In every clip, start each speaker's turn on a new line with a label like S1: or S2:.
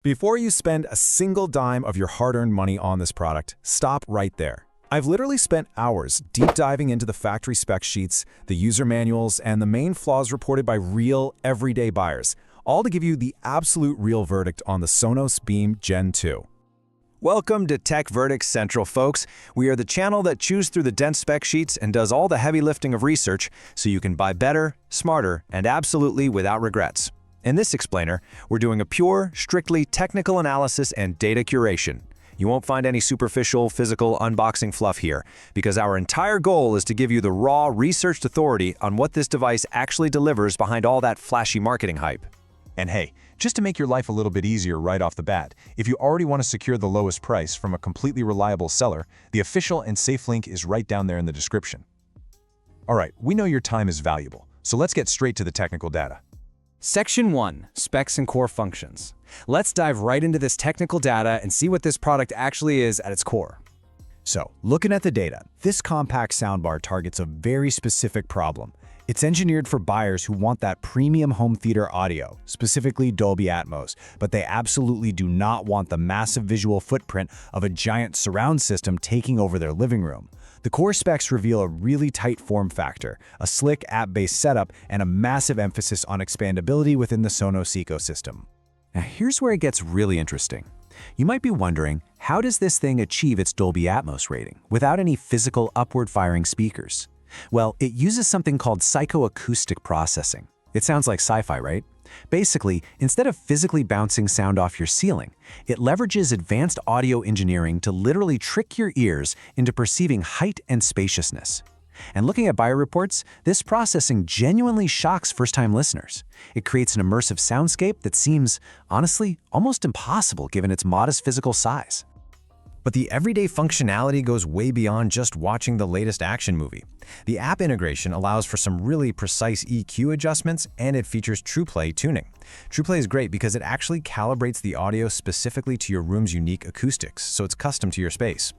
S1: Before you spend a single dime of your hard-earned money on this product, stop right there. I've literally spent hours deep diving into the factory spec sheets, the user manuals, and the main flaws reported by real, everyday buyers, all to give you the absolute real verdict on the Sonos Beam Gen 2.
S2: Welcome to Tech Verdict Central, folks. We are the channel that chews through the dense spec sheets and does all the heavy lifting of research so you can buy better, smarter, and absolutely without regrets. In this explainer, we're doing a pure, strictly technical analysis and data curation. You won't find any superficial, physical unboxing fluff here, because our entire goal is to give you the raw, researched authority on what this device actually delivers behind all that flashy marketing hype.
S3: And hey, just to make your life a little bit easier right off the bat, if you already want to secure the lowest price from a completely reliable seller, the official and safe link is right down there in the description. Alright, we know your time is valuable, so let's get straight to the technical data.
S2: Section 1. Specs and core functions. Let's dive right into this technical data and see what this product actually is at its core.
S4: So, looking at the data, this compact soundbar targets a very specific problem. It's engineered for buyers who want that premium home theater audio, specifically Dolby Atmos, but they absolutely do not want the massive visual footprint of a giant surround system taking over their living room. The core specs reveal a really tight form factor, a slick app-based setup, and a massive emphasis on expandability within the Sonos ecosystem.
S2: Now here's where it gets really interesting. You might be wondering, how does this thing achieve its Dolby Atmos rating without any physical upward-firing speakers? Well, it uses something called psychoacoustic processing. It sounds like sci-fi, right? Basically, instead of physically bouncing sound off your ceiling, it leverages advanced audio engineering to literally trick your ears into perceiving height and spaciousness. And looking at buyer reports, this processing genuinely shocks first-time listeners. It creates an immersive soundscape that seems, honestly, almost impossible given its modest physical size.
S5: But the everyday functionality goes way beyond just watching the latest action movie. The app integration allows for some really precise EQ adjustments, and it features Trueplay tuning. Trueplay is great because it actually calibrates the audio specifically to your room's unique acoustics, so it's custom to your space.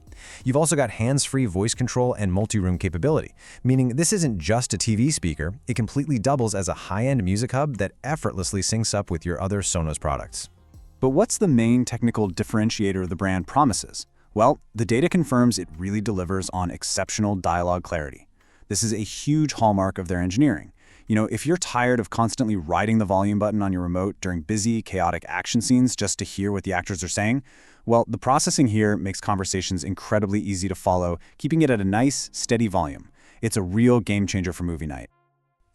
S5: You've also got hands-free voice control and multi-room capability, meaning this isn't just a TV speaker, it completely doubles as a high-end music hub that effortlessly syncs up with your other Sonos products.
S4: But what's the main technical differentiator the brand promises? Well, the data confirms it really delivers on exceptional dialogue clarity. This is a huge hallmark of their engineering. You know, if you're tired of constantly riding the volume button on your remote during busy, chaotic action scenes just to hear what the actors are saying, well, the processing here makes conversations incredibly easy to follow, keeping it at a nice, steady volume. It's a real game changer for movie night.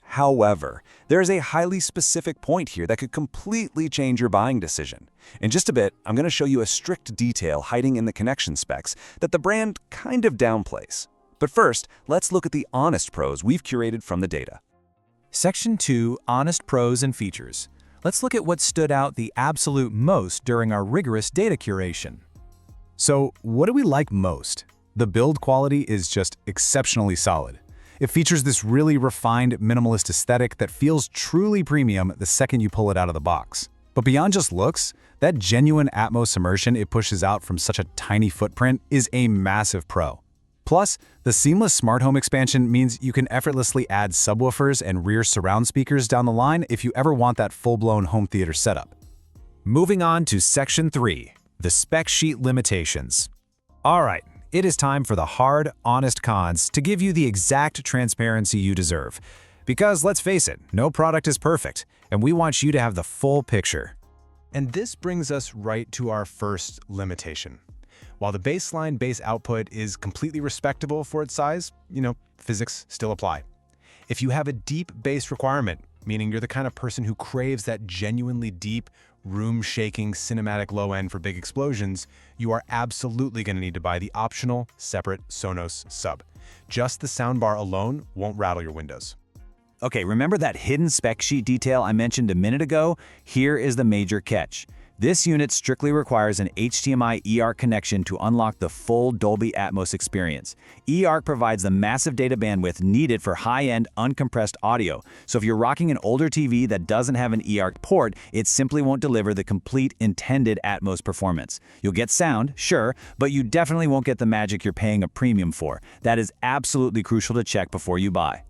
S3: However, there is a highly specific point here that could completely change your buying decision. In just a bit, I'm going to show you a strict detail hiding in the connection specs that the brand kind of downplays. But first, let's look at the honest pros we've curated from the data.
S2: Section 2. Honest pros and features. Let's look at what stood out the absolute most during our rigorous data curation.
S4: So, what do we like most? The build quality is just exceptionally solid. It features this really refined, minimalist aesthetic that feels truly premium the second you pull it out of the box. But beyond just looks, that genuine Atmos immersion it pushes out from such a tiny footprint is a massive pro. Plus, the seamless smart home expansion means you can effortlessly add subwoofers and rear surround speakers down the line if you ever want that full-blown home theater setup.
S1: Moving on to Section 3, the spec sheet limitations. All right. It is time for the hard, honest cons to give you the exact transparency you deserve. Because let's face it, no product is perfect, and we want you to have the full picture.
S3: And this brings us right to our first limitation. While the baseline bass output is completely respectable for its size, physics still apply. If you have a deep bass requirement, meaning you're the kind of person who craves that genuinely deep, room-shaking cinematic low end for big explosions, you are absolutely going to need to buy the optional, separate Sonos sub. Just the soundbar alone won't rattle your windows.
S4: Okay, remember that hidden spec sheet detail I mentioned a minute ago? Here is the major catch. This unit strictly requires an HDMI ARC connection to unlock the full Dolby Atmos experience. eARC provides the massive data bandwidth needed for high-end, uncompressed audio. So if you're rocking an older TV that doesn't have an eARC port, it simply won't deliver the complete intended Atmos performance. You'll get sound, sure, but you definitely won't get the magic you're paying a premium for. That is absolutely crucial to check before you buy.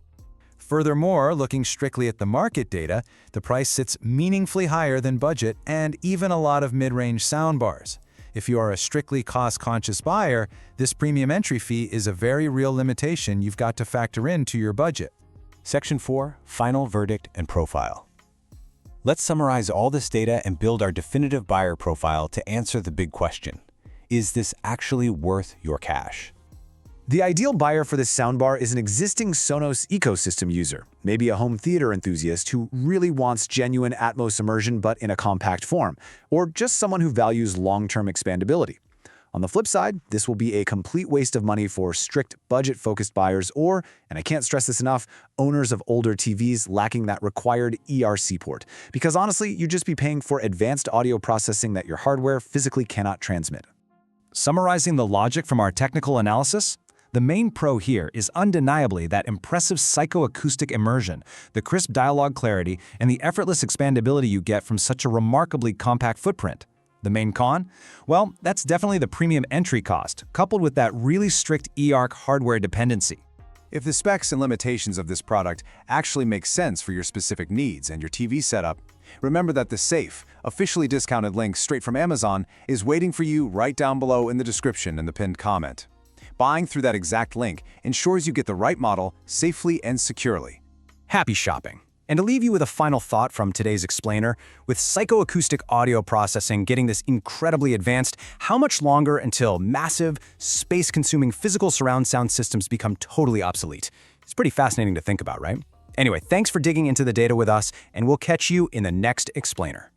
S1: Furthermore, looking strictly at the market data, the price sits meaningfully higher than budget and even a lot of mid-range soundbars. If you are a strictly cost-conscious buyer, this premium entry fee is a very real limitation you've got to factor into your budget.
S2: Section 4, Final Verdict and Profile. Let's summarize all this data and build our definitive buyer profile to answer the big question. Is this actually worth your cash?
S4: The ideal buyer for this soundbar is an existing Sonos ecosystem user, maybe a home theater enthusiast who really wants genuine Atmos immersion but in a compact form, or just someone who values long-term expandability. On the flip side, this will be a complete waste of money for strict budget-focused buyers or, and I can't stress this enough, owners of older TVs lacking that required eARC port, because honestly, you'd just be paying for advanced audio processing that your hardware physically cannot transmit.
S5: Summarizing the logic from our technical analysis, the main pro here is undeniably that impressive psychoacoustic immersion, the crisp dialogue clarity, and the effortless expandability you get from such a remarkably compact footprint. The main con? Well, that's definitely the premium entry cost, coupled with that really strict eARC hardware dependency.
S1: If the specs and limitations of this product actually make sense for your specific needs and your TV setup, remember that the safe, officially discounted link straight from Amazon is waiting for you right down below in the description and the pinned comment. Buying through that exact link ensures you get the right model safely and securely.
S5: Happy shopping! And to leave you with a final thought from today's explainer, with psychoacoustic audio processing getting this incredibly advanced, how much longer until massive, space-consuming physical surround sound systems become totally obsolete? It's pretty fascinating to think about, right? Anyway, thanks for digging into the data with us, and we'll catch you in the next explainer.